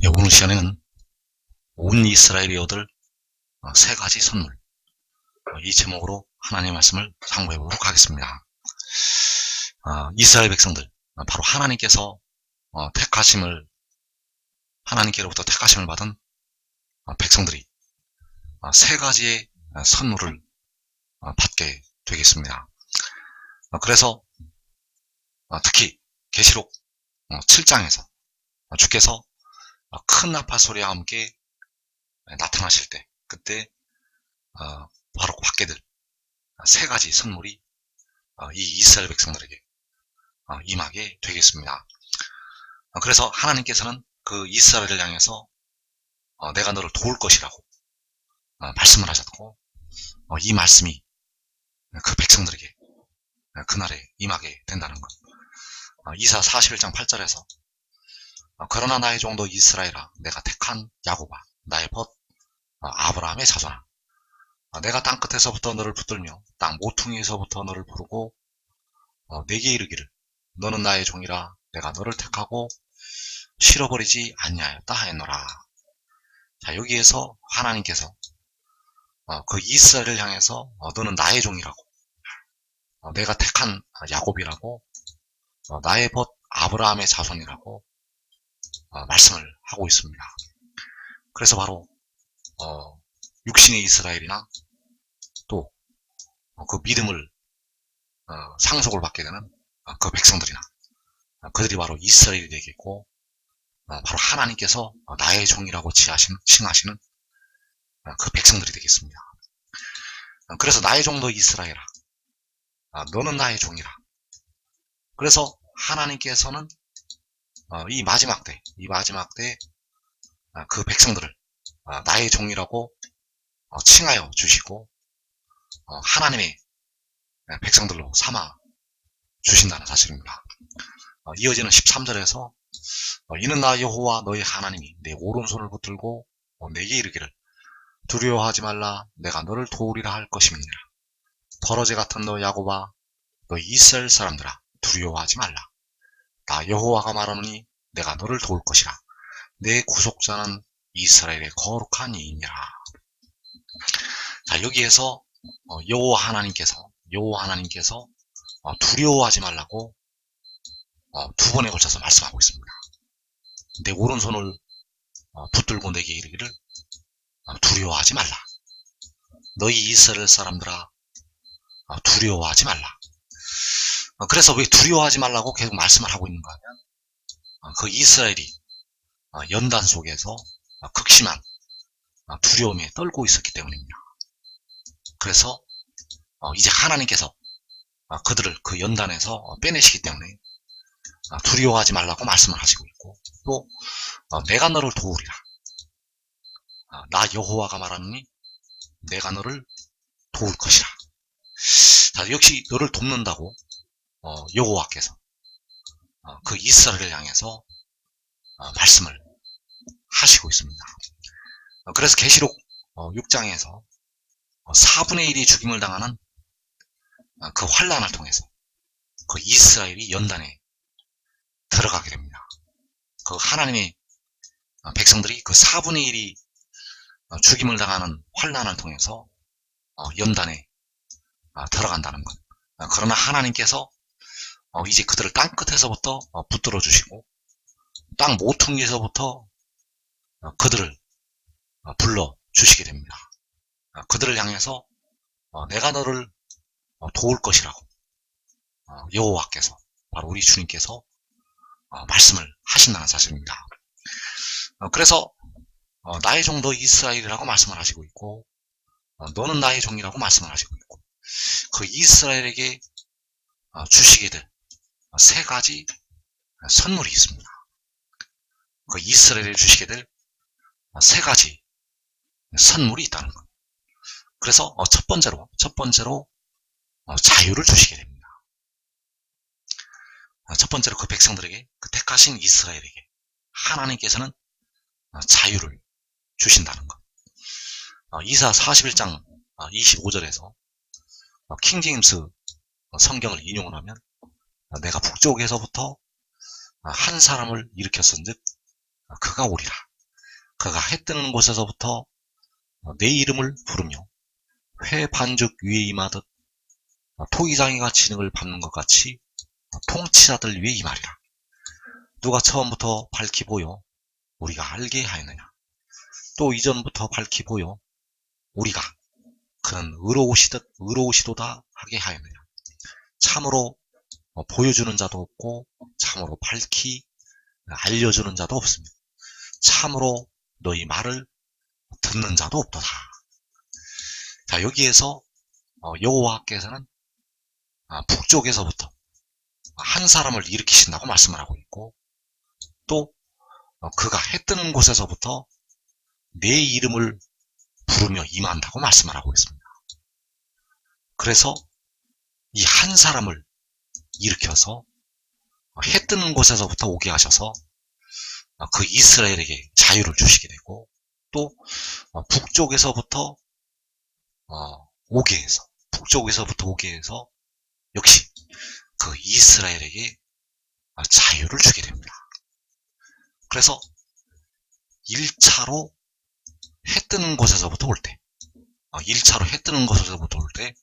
오늘 시간에는 온 이스라엘이 얻을 세 가지 선물, 이 제목으로 하나님의 말씀을 상고해 보도록 하겠습니다. 이스라엘 백성들, 바로 하나님께로부터 택하심을 받은 백성들이 세 가지의 선물을 받게 되겠습니다. 그래서 특히 계시록 7장에서 주께서 큰 나팔 소리와 함께 나타나실 때, 그때 바로 받게 될 세 가지 선물이 이 이스라엘 백성들에게 임하게 되겠습니다. 그래서 하나님께서는 그 이스라엘을 향해서 내가 너를 도울 것이라고 말씀을 하셨고, 이 말씀이 그 백성들에게 그날에 임하게 된다는 것. 이사 41장 8절에서 그러나 나의 종도 이스라엘아, 내가 택한 야곱아, 나의 벗 아브라함의 자손아, 내가 땅끝에서부터 너를 붙들며 땅 모퉁이에서부터 너를 부르고 내게 이르기를 너는 나의 종이라, 내가 너를 택하고 실어버리지 아니하였다 하였노라. 자, 여기에서 하나님께서 그 이스라엘을 향해서 너는 나의 종이라고, 내가 택한 야곱이라고, 나의 벗 아브라함의 자손이라고 말씀을 하고 있습니다. 그래서 바로 육신의 이스라엘이나 또 그 믿음을 상속을 받게 되는 그 백성들이나 그들이 바로 이스라엘이 되겠고, 바로 하나님께서 나의 종이라고 칭하시는 그 백성들이 되겠습니다. 그래서 나의 종도 이스라엘아, 너는 나의 종이라. 그래서 하나님께서는 이 마지막 때 그 백성들을 나의 종이라고 칭하여 주시고 하나님의 백성들로 삼아 주신다는 사실입니다. 이어지는 13절에서 이는 나 여호와 너의 하나님이 내 오른손을 붙들고 내게 이르기를 두려워하지 말라, 내가 너를 도우리라 할 것임이니라. 더러제 같은 너 야곱아, 너 이스라엘 사람들아, 두려워하지 말라. 나 여호와가 말하노니 내가 너를 도울 것이라. 내 구속자는 이스라엘의 거룩한 이이니라. 자, 여기에서 여호와 하나님께서 두려워하지 말라고 두 번에 걸쳐서 말씀하고 있습니다. 내 오른손을 붙들고 내게 이르기를 두려워하지 말라. 너희 이스라엘 사람들아, 두려워하지 말라. 그래서 왜 두려워하지 말라고 계속 말씀을 하고 있는가 하면, 그 이스라엘이 연단 속에서 극심한 두려움에 떨고 있었기 때문입니다. 그래서 이제 하나님께서 그들을 그 연단에서 빼내시기 때문에 두려워하지 말라고 말씀을 하시고 있고, 또 내가 너를 도우리라. 나 여호와가 말하노니 내가 너를 도울 것이라. 자, 역시 너를 돕는다고 여호와께서 그 이스라엘을 향해서 말씀을 하시고 있습니다. 그래서 계시록 6장에서 4분의 1이 죽임을 당하는 그 환난을 통해서 그 이스라엘이 연단에 들어가게 됩니다. 그 하나님의 백성들이 그 4분의 1이 죽임을 당하는 환난을 통해서 연단에 들어간다는 것. 그러나 하나님께서 이제 그들을 땅끝에서부터 붙들어 주시고 땅 모퉁이에서부터 그들을 불러 주시게 됩니다. 그들을 향해서 내가 너를 도울 것이라고 여호와께서, 바로 우리 주님께서 말씀을 하신다는 사실입니다. 그래서 나의 종도 이스라엘이라고 말씀을 하시고 있고, 너는 나의 종이라고 말씀을 하시고 있고, 그 이스라엘에게 주시게 될 세 가지 선물이 있습니다. 그 이스라엘에 주시게 될 세 가지 선물이 있다는 것. 그래서 첫 번째로 자유를 주시게 됩니다. 첫 번째로 그 백성들에게, 그 택하신 이스라엘에게 하나님께서는 자유를 주신다는 것. 이사 41장 25절에서 킹제임스 성경을 인용을 하면, 내가 북쪽에서부터 한 사람을 일으켰은즉 그가 오리라. 그가 해 뜨는 곳에서부터 내 이름을 부르며 회 반죽 위에 임하듯 토기장이가 진흙을 밟는 것 같이 통치자들 위에 임하리라. 누가 처음부터 밝히 보여 우리가 알게 하였느냐. 또 이전부터 밝히 보여 우리가 그는 의로우시도다 하게 하였느냐. 참으로 보여주는 자도 없고 참으로 밝히 알려주는 자도 없습니다. 참으로 너희 말을 듣는 자도 없도다. 자, 여기에서 여호와께서는 북쪽에서부터 한 사람을 일으키신다고 말씀을 하고 있고, 또 그가 해 뜨는 곳에서부터 내 이름을 부르며 임한다고 말씀을 하고 있습니다. 그래서 이 한 사람을 일으켜서 해 뜨는 곳에서부터 오게 하셔서 그 이스라엘에게 자유를 주시게 되고, 또 북쪽에서부터 오게 해서 역시 그 이스라엘에게 자유를 주게 됩니다. 그래서 1차로 해 뜨는 곳에서부터 올 때, 1차로 해 뜨는 곳에서부터 올 때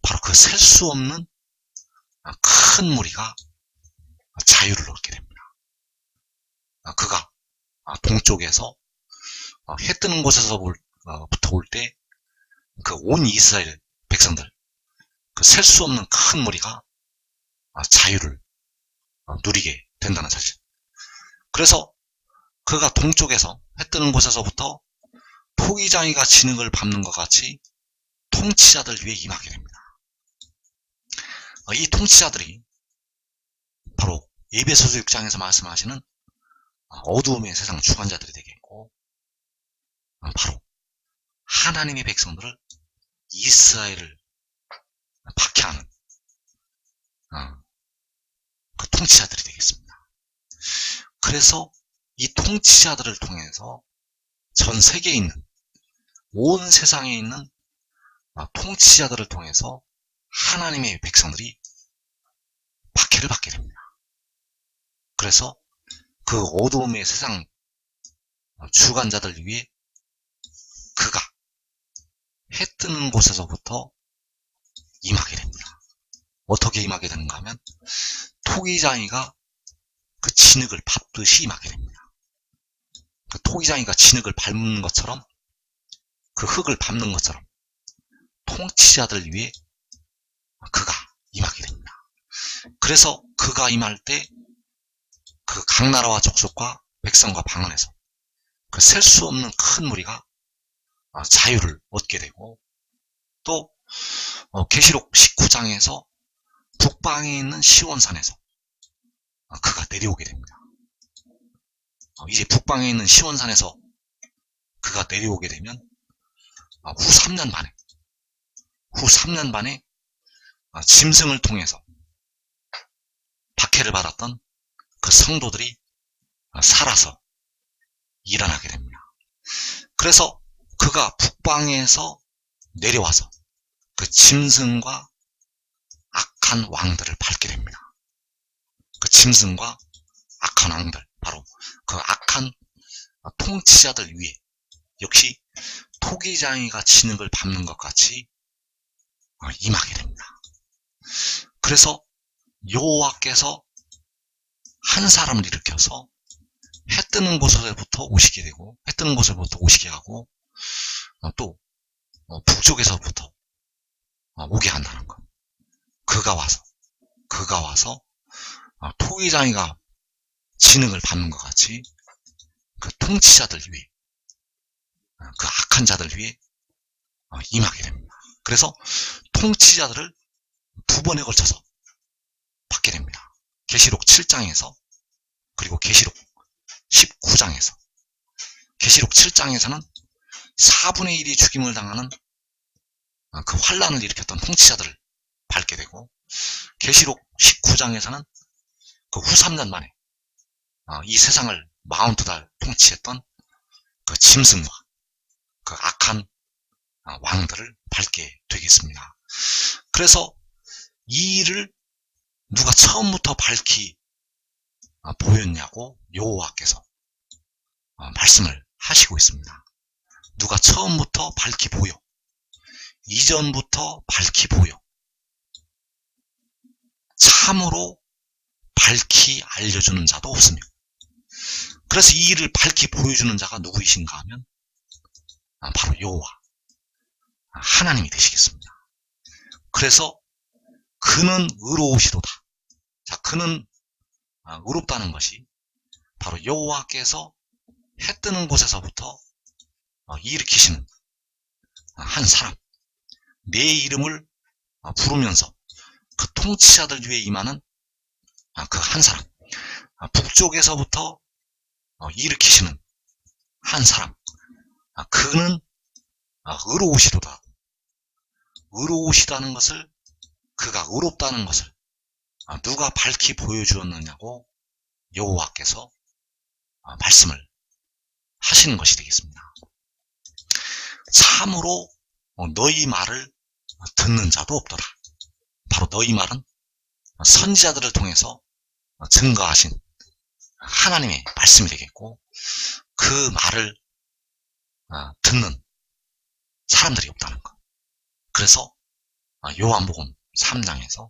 바로 그 셀 수 없는 큰 무리가 자유를 얻게 됩니다. 그가 동쪽에서 해 뜨는 곳에서부터 올 때 그 온 이스라엘 백성들, 그 셀 수 없는 큰 무리가 자유를 누리게 된다는 사실. 그래서 그가 동쪽에서 해 뜨는 곳에서부터 토기장이가 진흙을 밟는 것 같이 통치자들 위에 임하게 됩니다. 이 통치자들이 바로 에베소서 6장에서 말씀하시는 어두움의 세상 주관자들이 되겠고, 바로 하나님의 백성들을, 이스라엘을 박해하는 그 통치자들이 되겠습니다. 그래서 이 통치자들을 통해서 전 세계에 있는, 온 세상에 있는 통치자들을 통해서 하나님의 백성들이 박해를 받게 됩니다. 그래서 그 어두움의 세상 주관자들 위에 그가 해 뜨는 곳에서부터 임하게 됩니다. 어떻게 임하게 되는가 하면 토기장이가 그 진흙을 밟듯이 임하게 됩니다. 그 토기장이가 진흙을 밟는 것처럼, 그 흙을 밟는 것처럼 통치자들 위에 그가 임하게 됩니다. 그래서 그가 임할 때 그 각 나라와 족속과 백성과 방언에서 그 셀 수 없는 큰 무리가 자유를 얻게 되고, 또 계시록 19장에서 북방에 있는 시온산에서 그가 내려오게 됩니다. 이제 북방에 있는 시온산에서 그가 내려오게 되면 후 3년 만에 짐승을 통해서 박해를 받았던 그 성도들이 살아서 일어나게 됩니다. 그래서 그가 북방에서 내려와서 그 짐승과 악한 왕들을 밟게 됩니다. 그 짐승과 악한 왕들, 바로 그 악한 통치자들 위에 역시 토기장이가 진흙을 밟는 것 같이 임하게 됩니다. 그래서 여호와께서 한 사람을 일으켜서 해 뜨는 곳에서부터 오시게 되고, 해 뜨는 곳에서부터 오시게 하고, 또 북쪽에서부터 오게 한다는 것. 그가 와서 토기장이가 진흙을 밟는 것 같이 그 통치자들 위에, 그 악한 자들 위에 임하게 됩니다. 그래서 통치자들을 두 번에 걸쳐서 받게 됩니다. 계시록 7장에서, 그리고 계시록 19장에서. 계시록 7장에서는 4분의 1이 죽임을 당하는 그 환란을 일으켰던 통치자들을 밟게 되고, 계시록 19장에서는 그 후 3년 만에 이 세상을 42달 통치했던 그 짐승과 그 악한 왕들을 밟게 되겠습니다. 그래서 이 일을 누가 처음부터 밝히 보였냐고 여호와께서 말씀을 하시고 있습니다. 누가 처음부터 밝히 보여, 이전부터 밝히 보여, 참으로 밝히 알려주는 자도 없으며, 그래서 이 일을 밝히 보여주는 자가 누구이신가 하면 바로 여호와 하나님이 되시겠습니다. 그래서 그는 의로우시도다. 자, 그는 의롭다는 것이 바로 여호와께서 해 뜨는 곳에서부터 일으키시는 한 사람, 내 이름을 부르면서 그 통치자들 위에 임하는 그 한 사람, 북쪽에서부터 일으키시는 한 사람, 그는 의로우시도다. 의로우시다는 것을, 그가 의롭다는 것을 누가 밝히 보여주었느냐고 여호와께서 말씀을 하시는 것이 되겠습니다. 참으로 너희 말을 듣는 자도 없더라. 바로 너희 말은 선지자들을 통해서 증거하신 하나님의 말씀이 되겠고, 그 말을 듣는 사람들이 없다는 것. 그래서 요한복음 3장에서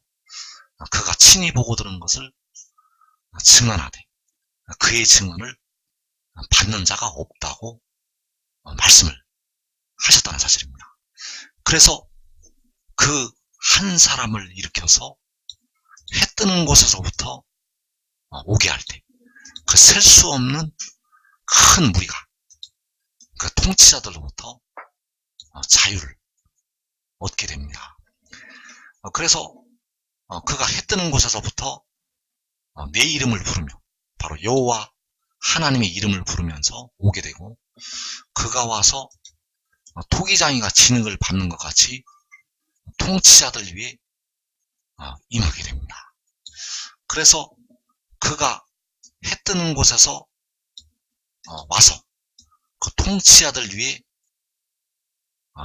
그가 친히 보고 들은 것을 증언하되 그의 증언을 받는 자가 없다고 말씀을 하셨다는 사실입니다. 그래서 그 한 사람을 일으켜서 해 뜨는 곳에서부터 오게 할 때 그 셀 수 없는 큰 무리가 그 통치자들로부터 자유를 얻게 됩니다. 그래서 그가 해 뜨는 곳에서부터 내 이름을 부르며 바로 여호와 하나님의 이름을 부르면서 오게 되고, 그가 와서 토기장이가 진흙을 밟는 것 같이 통치자들 위에 임하게 됩니다. 그래서 그가 해 뜨는 곳에서 와서 그 통치자들 위에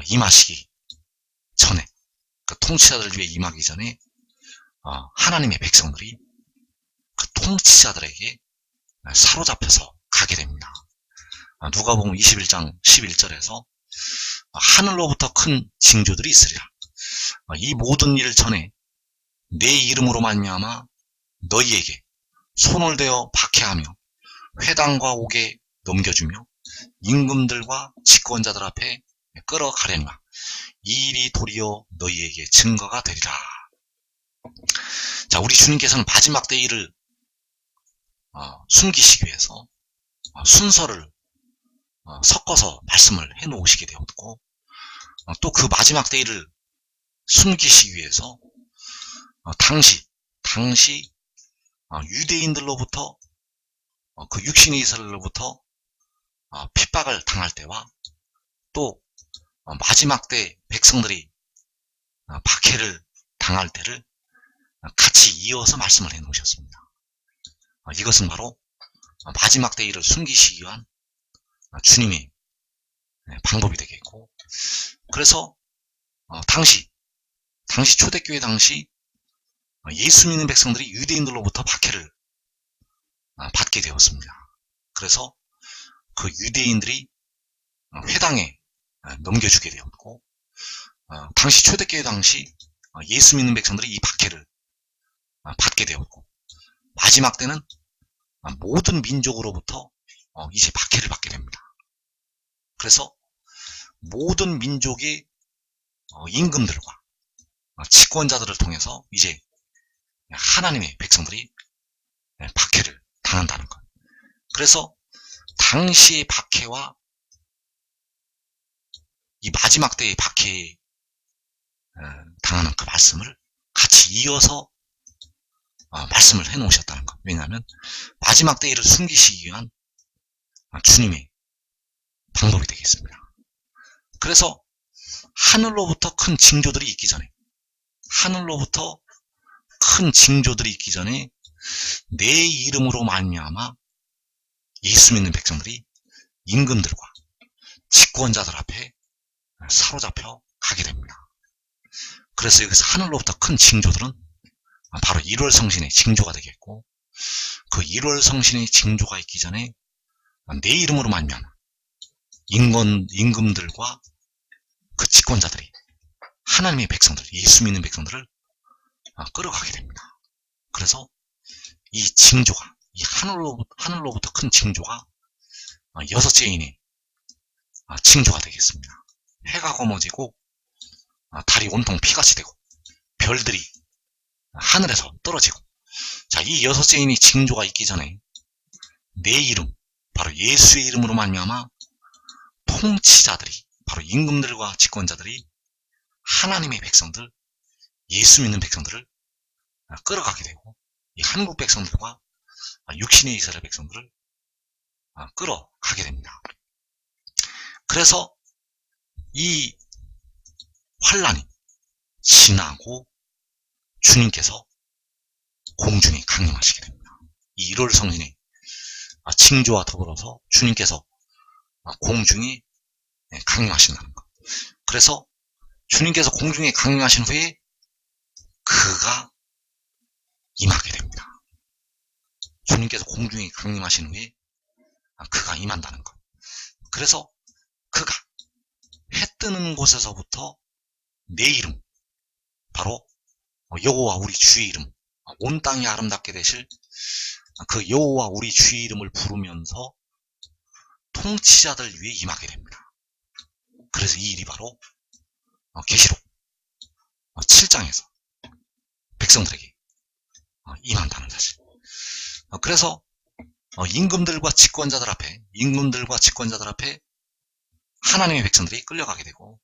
임하시기 전에, 그 통치자들 위에 임하기 전에 하나님의 백성들이 그 통치자들에게 사로잡혀서 가게 됩니다. 누가복음 21장 11절에서 하늘로부터 큰 징조들이 있으리라. 이 모든 일 전에 내 이름으로 말미암아 너희에게 손을 대어 박해하며 회당과 옥에 넘겨주며 임금들과 집권자들 앞에 끌어가려니와 이 일이 도리어 너희에게 증거가 되리라. 자, 우리 주님께서는 마지막 때 일을 숨기시기 위해서 순서를 섞어서 말씀을 해놓으시게 되었고, 또 그 마지막 때 일을 숨기시기 위해서 당시 유대인들로부터 그 육신의 이스라엘로부터 핍박을 당할 때와 또 마지막 때 백성들이 박해를 당할 때를 같이 이어서 말씀을 해 놓으셨습니다. 이것은 바로 마지막 때 일을 숨기시기 위한 주님의 방법이 되겠고, 그래서 당시 초대교회 당시 예수 믿는 백성들이 유대인들로부터 박해를 받게 되었습니다. 그래서 그 유대인들이 회당에 넘겨주게 되었고, 당시 초대교회 당시 예수 믿는 백성들이 이 박해를 받게 되었고, 마지막 때는 모든 민족으로부터 이제 박해를 받게 됩니다. 그래서 모든 민족의 임금들과 집권자들을 통해서 이제 하나님의 백성들이 박해를 당한다는 것. 그래서 당시의 박해와 이 마지막 때의 박해 당하는 그 말씀을 같이 이어서 말씀을 해 놓으셨다는 것. 왜냐하면 마지막 때 일을 숨기시기 위한 주님의 방법이 되겠습니다. 그래서 하늘로부터 큰 징조들이 있기 전에, 내 이름으로 말미암아 예수 믿는 백성들이 임금들과 집권자들 앞에 사로잡혀 가게 됩니다. 그래서 여기서 하늘로부터 큰 징조들은 바로 1월 성신의 징조가 되겠고, 그 1월 성신의 징조가 있기 전에 내 이름으로 말미암아 임금들과 그 집권자들이 하나님의 백성들, 예수 믿는 백성들을 끌어가게 됩니다. 그래서 이 징조가, 이 하늘로부터 큰 징조가 6째 인의 징조가 되겠습니다. 해가 검어지고 달이 온통 피같이 되고 별들이 하늘에서 떨어지고, 자, 이 6째 인의 징조가 있기 전에 내 이름, 바로 예수의 이름으로 말미암아 통치자들이, 바로 임금들과 집권자들이 하나님의 백성들, 예수 믿는 백성들을 끌어가게 되고, 이 한국 백성들과 육신의 이스라엘 백성들을 끌어가게 됩니다. 그래서 이 환란이 지나고 주님께서 공중에 강림하시게 됩니다. 이 1월 성신의 징조와 더불어서 주님께서 공중에 강림하신다는 것. 그래서 주님께서 공중에 강림하신 후에 그가 임하게 됩니다. 주님께서 공중에 강림하신 후에 그가 임한다는 것. 그래서 그가 해 뜨는 곳에서부터 내 이름, 바로 여호와 우리 주의 이름, 온 땅이 아름답게 되실 그 여호와 우리 주의 이름을 부르면서 통치자들 위에 임하게 됩니다. 그래서 이 일이 바로 계시록 7장에서 백성들에게 임한다는 사실. 그래서 임금들과 집권자들 앞에 하나님의 백성들이 끌려가게 되고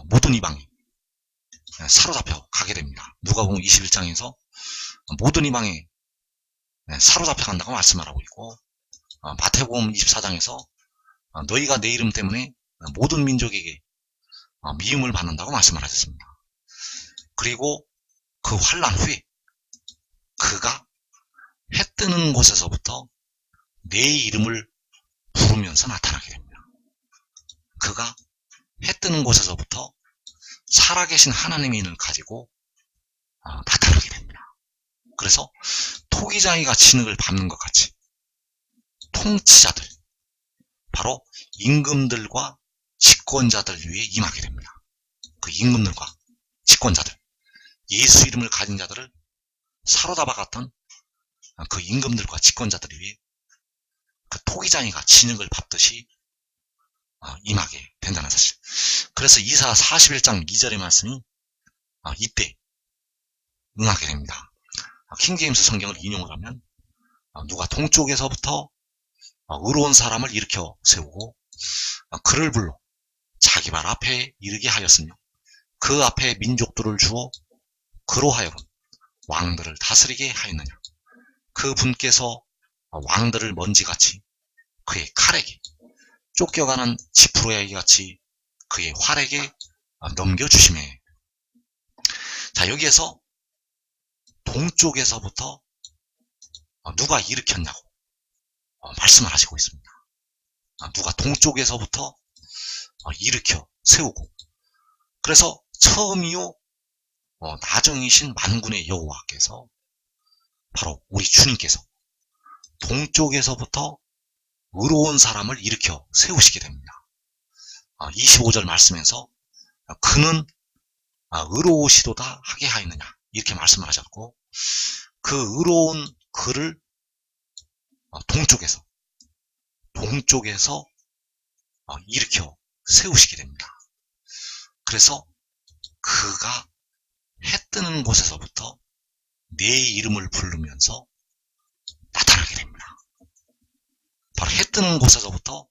모든 이방이 사로잡혀 가게 됩니다. 누가복음 21장에서 모든 이방에 사로잡혀 간다고 말씀하고 있고, 마태복음 24장에서 너희가 내 이름 때문에 모든 민족에게 미움을 받는다고 말씀을 하셨습니다. 그리고 그 환란 후에 그가 해 뜨는 곳에서부터 내 이름을 부르면서 나타나게 됩니다. 그가 해 뜨는 곳에서부터 살아계신 하나님의 인을 가지고 나타나게 됩니다. 그래서 토기장이가 진흙을 밟는 것 같이 통치자들, 바로 임금들과 집권자들 위에 임하게 됩니다. 그 임금들과 집권자들, 예수 이름을 가진 자들을 사로잡아갔던 그 임금들과 집권자들 위에 그 토기장이가 진흙을 밟듯이 임하게 된다는 사실. 그래서 이사 41장 2절의 말씀이 이때 응하게 됩니다. 킹제임스 성경을 인용을 하면 누가 동쪽에서부터 의로운 사람을 일으켜 세우고 그를 불러 자기 발 앞에 이르게 하였으며 그 앞에 민족들을 주어 그로 하여금 왕들을 다스리게 하였느냐. 그 분께서 왕들을 먼지같이 그의 칼에게, 쫓겨가는 지푸라기 같이 그의 활에게 넘겨주시매. 자, 여기에서 동쪽에서부터 누가 일으켰냐고 말씀을 하시고 있습니다. 누가 동쪽에서부터 일으켜 세우고, 그래서 처음이요 나중이신 만군의 여호와께서, 바로 우리 주님께서 동쪽에서부터 의로운 사람을 일으켜 세우시게 됩니다. 25절 말씀에서 그는 의로우시도다 하게 하였느냐 이렇게 말씀을 하셨고, 그 의로운 그를 동쪽에서 일으켜 세우시게 됩니다. 그래서 그가 해 뜨는 곳에서부터 내 이름을 부르면서 나타나게 됩니다. 바로 해 뜨는 곳에서부터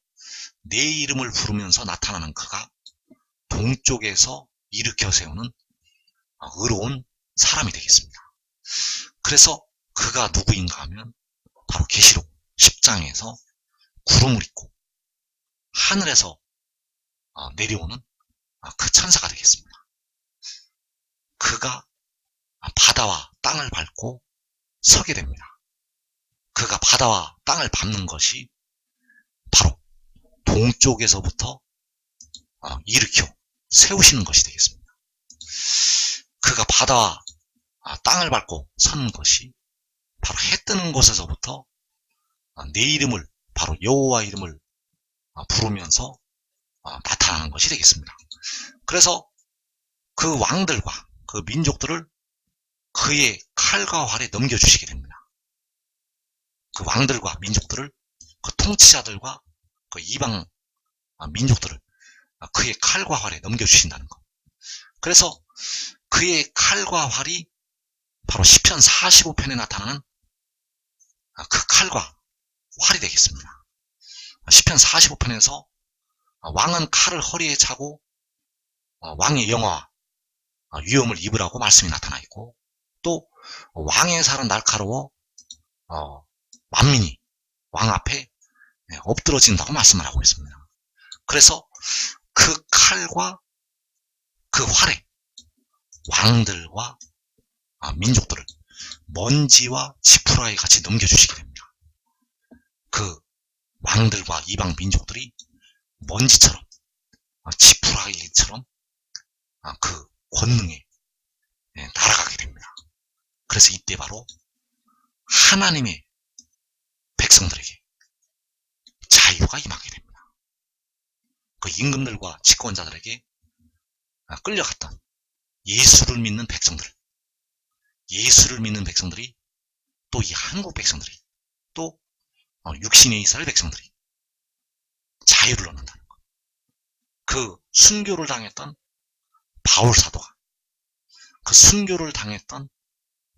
내 이름을 부르면서 나타나는 그가 동쪽에서 일으켜 세우는 의로운 사람이 되겠습니다. 그래서 그가 누구인가 하면 바로 계시록 10장에서 구름을 입고 하늘에서 내려오는 그 천사가 되겠습니다. 그가 바다와 땅을 밟고 서게 됩니다. 그가 바다와 땅을 밟는 것이 바로 동쪽에서부터 일으켜 세우시는 것이 되겠습니다. 그가 바다와 땅을 밟고 서는 것이 바로 해 뜨는 곳에서부터 내 이름을, 바로 여호와 이름을 부르면서 나타나는 것이 되겠습니다. 그래서 그 왕들과 그 민족들을 그의 칼과 활에 넘겨주시게 됩니다. 그 왕들과 민족들을, 그 통치자들과 그 이방 민족들을 그의 칼과 활에 넘겨주신다는 것. 그래서 그의 칼과 활이 바로 시편 45편에 나타나는 그 칼과 활이 되겠습니다. 시편 45편에서 왕은 칼을 허리에 차고 왕의 영화와 위험을 입으라고 말씀이 나타나 있고, 또 왕의 살은 날카로워 만민이 왕 앞에 엎드러진다고 말씀을 하고 있습니다. 그래서 그 칼과 그 활에 왕들과 민족들을 먼지와 지푸라기 같이 넘겨주시게 됩니다. 그 왕들과 이방 민족들이 먼지처럼 지푸라기처럼 그 권능에 날아가게 됩니다. 그래서 이때 바로 하나님의 백성들에게 자유가 임하게 됩니다. 그 임금들과 집권자들에게 끌려갔던 예수를 믿는 백성들이, 또 이 한국 백성들이, 또 육신의 이스라엘 백성들이 자유를 얻는다는 것. 그 순교를 당했던 바울 사도가, 그 순교를 당했던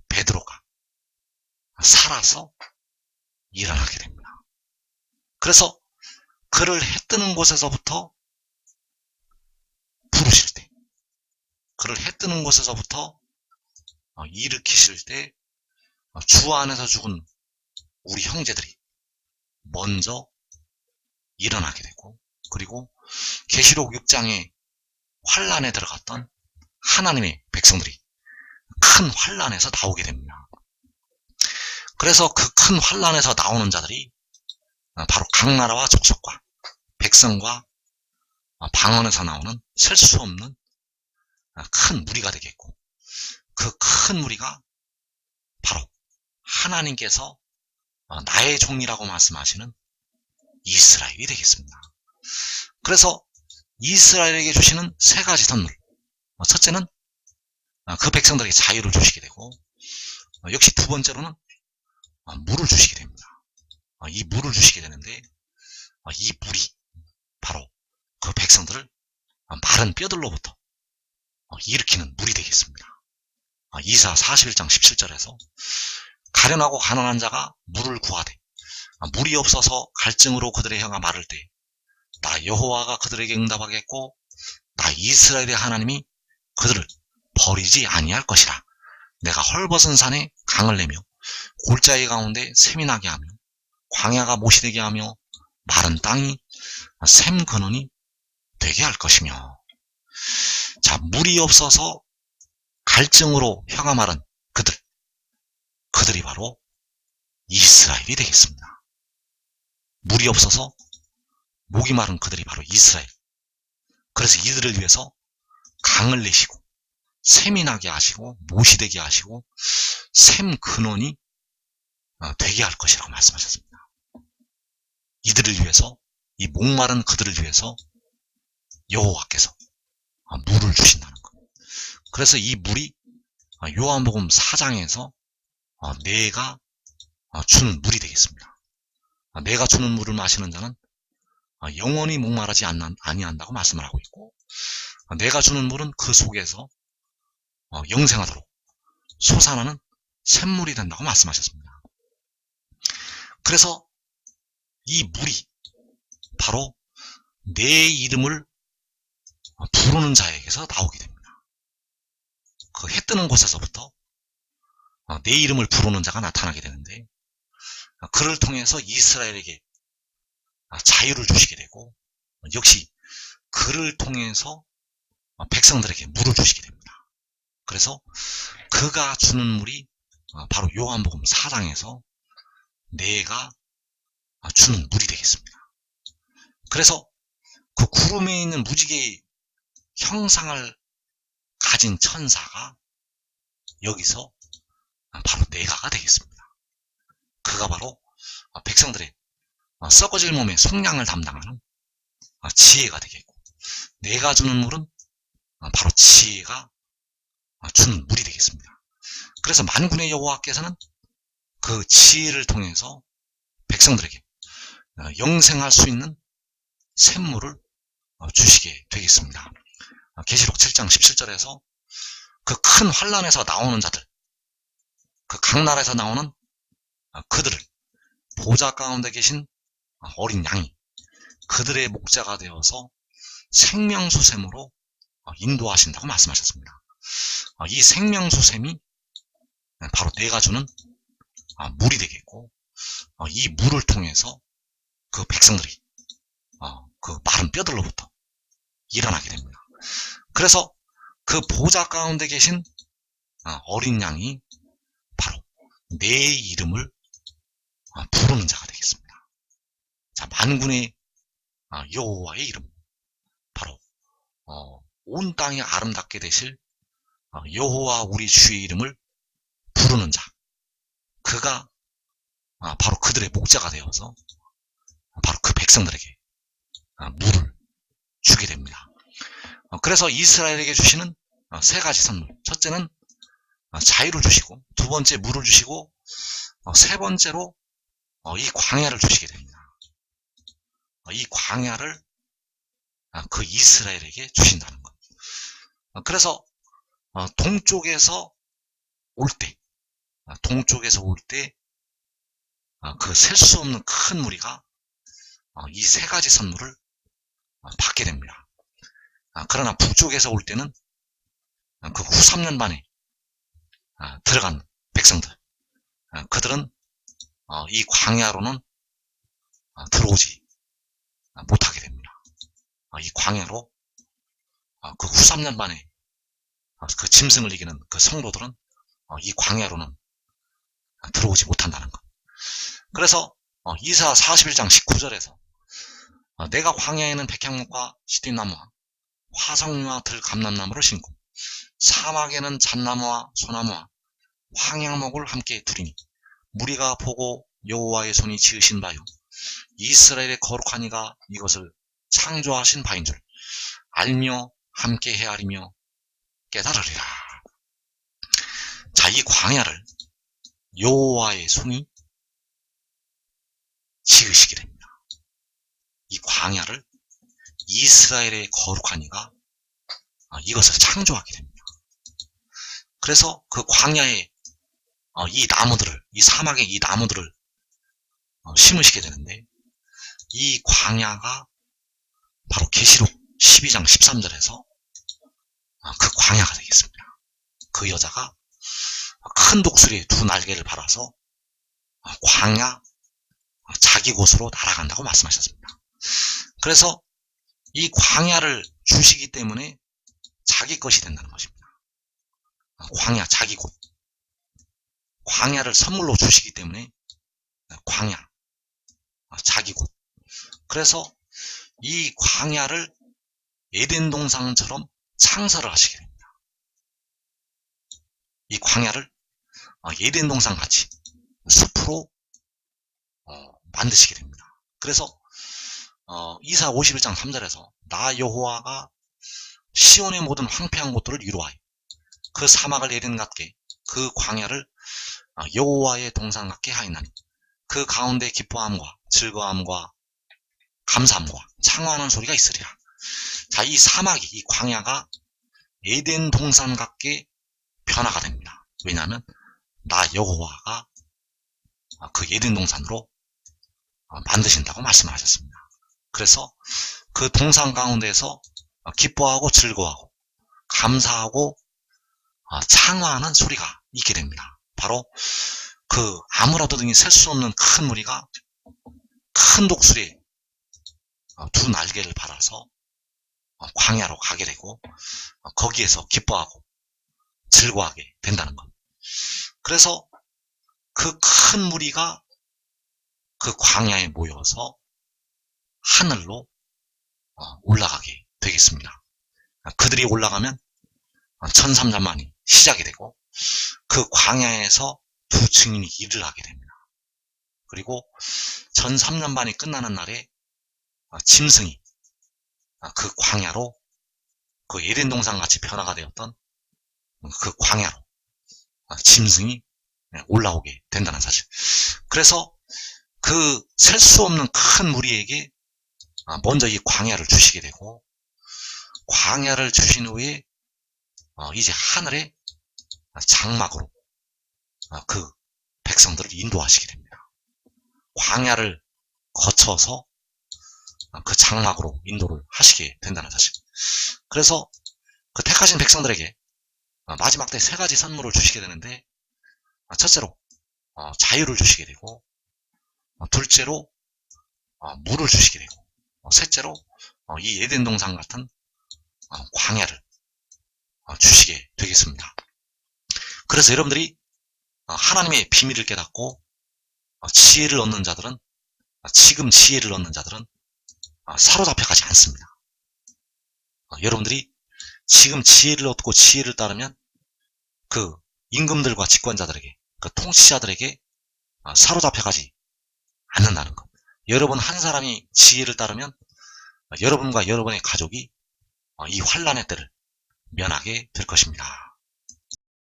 베드로가 살아서 일어나게 됩니다. 그래서 그를 해 뜨는 곳에서부터 부르실 때, 그를 해 뜨는 곳에서부터 일으키실 때 주 안에서 죽은 우리 형제들이 먼저 일어나게 되고, 그리고 계시록 6장의 환란에 들어갔던 하나님의 백성들이 큰 환란에서 나오게 됩니다. 그래서 그 큰 환란에서 나오는 자들이 바로 각 나라와 족속과 백성과 방언에서 나오는 셀 수 없는 큰 무리가 되겠고, 그 큰 무리가 바로 하나님께서 나의 종이라고 말씀하시는 이스라엘이 되겠습니다. 그래서 이스라엘에게 주시는 세 가지 선물, 첫째는 그 백성들에게 자유를 주시게 되고, 역시 두 번째로는 물을 주시게 됩니다. 이 물을 주시게 되는데, 이 물이 바로 그 백성들을 마른 뼈들로부터 일으키는 물이 되겠습니다. 이사 41장 17절에서 가련하고 가난한 자가 물을 구하되 물이 없어서 갈증으로 그들의 혀가 마를 때 나 여호와가 그들에게 응답하겠고 나 이스라엘의 하나님이 그들을 버리지 아니할 것이라. 내가 헐벗은 산에 강을 내며 골짜기 가운데 샘이 나게 하며 광야가 못이 되게 하며 마른 땅이 샘 근원이 되게 할 것이며. 자, 물이 없어서 갈증으로 혀가 마른 그들이 바로 이스라엘이 되겠습니다. 물이 없어서 목이 마른 그들이 바로 이스라엘. 그래서 이들을 위해서 강을 내시고 샘이 나게 하시고 못이 되게 하시고 샘 근원이 되게 할 것이라고 말씀하셨습니다. 이들을 위해서, 이 목마른 그들을 위해서 여호와께서 물을 주신다는 것. 그래서 이 물이 요한복음 4장에서 내가 주는 물이 되겠습니다. 내가 주는 물을 마시는 자는 영원히 목마르지 아니한다고 말씀을 하고 있고, 내가 주는 물은 그 속에서 영생하도록 솟아나는 샘물이 된다고 말씀하셨습니다. 그래서 이 물이 바로 내 이름을 부르는 자에게서 나오게 됩니다. 그 해 뜨는 곳에서부터 내 이름을 부르는 자가 나타나게 되는데, 그를 통해서 이스라엘에게 자유를 주시게 되고, 역시 그를 통해서 백성들에게 물을 주시게 됩니다. 그래서 그가 주는 물이 바로 요한복음 4장에서 내가 주는 물이 되겠습니다. 그래서 그 구름에 있는 무지개의 형상을 가진 천사가 여기서 바로 내가가 되겠습니다. 그가 바로 백성들의 썩어질 몸의 속량을 담당하는 지혜가 되겠고, 내가 주는 물은 바로 지혜가 주는 물이 되겠습니다. 그래서 만군의 여호와께서는 그 지혜를 통해서 백성들에게 영생할 수 있는 샘물을 주시게 되겠습니다. 계시록 7장 17절에서 그 큰 환란에서 나오는 자들, 그 각 나라에서 나오는 그들을 보좌 가운데 계신 어린 양이 그들의 목자가 되어서 생명수샘으로 인도하신다고 말씀하셨습니다. 이 생명수샘이 바로 내가 주는 물이 되겠고, 이 물을 통해서 그 백성들이 그 마른 뼈들로부터 일어나게 됩니다. 그래서 그 보좌 가운데 계신 어린 양이 바로 내 이름을 부르는 자가 되겠습니다. 자, 만군의 여호와의 이름, 바로 온 땅이 아름답게 되실 여호와 우리 주의 이름을 부르는 자, 그가 바로 그들의 목자가 되어서 바로 그 백성들에게 물을 주게 됩니다. 그래서 이스라엘에게 주시는 세 가지 선물, 첫째는 자유를 주시고, 두 번째 물을 주시고, 세 번째로 이 광야를 주시게 됩니다. 이 광야를 그 이스라엘에게 주신다는 것. 그래서 동쪽에서 올 때, 그 셀 수 없는 큰 무리가 이 세 가지 선물을 받게 됩니다. 그러나 북쪽에서 올 때는 그 후 3년 만에 들어간 백성들, 그들은 이 광야로는 들어오지 못하게 됩니다. 이 광야로 그 후 3년 만에 그 짐승을 이기는 그 성도들은 이 광야로는 들어오지 못한다는 것. 그래서 이사 41장 19절에서 내가 광야에는 백향목과 시띠나무와 화석류와 들감람나무를 심고 사막에는 잣나무와 소나무와 황양목을 함께 두리니 무리가 보고 여호와의 손이 지으신 바요 이스라엘의 거룩한 이가 이것을 창조하신 바인 줄 알며 함께 헤아리며 깨달으리라. 자, 이 광야를 여호와의 손이 지으시게 됩니다. 이 광야를 이스라엘의 거룩한 이가 이것을 창조하게 됩니다. 그래서 그 광야에 이 나무들을, 이 사막에 이 나무들을 심으시게 되는데, 이 광야가 바로 계시록 12장 13절에서 그 광야가 되겠습니다. 그 여자가 큰 독수리의 두 날개를 달아서 광야 자기 곳으로 날아간다고 말씀하셨습니다. 그래서 이 광야를 주시기 때문에 자기 것이 된다는 것입니다. 광야 자기 곳, 광야를 선물로 주시기 때문에 광야 자기 곳. 그래서 이 광야를 에덴 동산처럼 창설을 하시게 됩니다. 이 광야를 에덴 동산 같이 숲으로 만드시게 됩니다. 그래서 이사 51장 3절에서 나 여호와가 시온의 모든 황폐한 곳들을 위로하여 그 사막을 에덴 같게 그 광야를 여호와의 동산 같게 하였나니 그 가운데 기뻐함과 즐거움과 감사함과 창화하는 소리가 있으리라. 자, 이 사막이, 이 광야가 에덴 동산 같게 변화가 됩니다. 왜냐하면 나 여호와가 그 에덴 동산으로 만드신다고 말씀을 하셨습니다. 그래서 그 동산 가운데에서 기뻐하고 즐거워하고 감사하고 창화하는 소리가 있게 됩니다. 바로 그 아무라도 등이 셀 수 없는 큰 무리가 큰 독수리에 두 날개를 달아서 광야로 가게 되고 거기에서 기뻐하고 즐거워하게 된다는 것. 그래서 그 큰 무리가 그 광야에 모여서 하늘로 올라가게 되겠습니다. 그들이 올라가면 천삼자만이 시작이 되고 그 광야에서 두 증인이 일을 하게 됩니다. 그리고 전 3년 반이 끝나는 날에 짐승이 그 광야로 그 에덴 동산 같이 변화가 되었던 그 광야로 짐승이 올라오게 된다는 사실. 그래서 그 셀 수 없는 큰 무리에게 먼저 이 광야를 주시게 되고, 광야를 주신 후에 이제 하늘의 장막으로 그 백성들을 인도하시게 됩니다. 광야를 거쳐서 그 장막으로 인도를 하시게 된다는 사실. 그래서 그 택하신 백성들에게 마지막 때 세 가지 선물을 주시게 되는데, 첫째로 자유를 주시게 되고, 둘째로 물을 주시게 되고, 셋째로 이 에덴 동산 같은 광야를 주시게 되겠습니다. 그래서 여러분들이 하나님의 비밀을 깨닫고 지혜를 얻는 자들은, 지금 지혜를 얻는 자들은 사로잡혀가지 않습니다. 여러분들이 지금 지혜를 얻고 지혜를 따르면 그 임금들과 집권자들에게, 그 통치자들에게 사로잡혀가지 않는다는 것. 여러분 한 사람이 지혜를 따르면 여러분과 여러분의 가족이 이 환란의 때를 면하게 될 것입니다.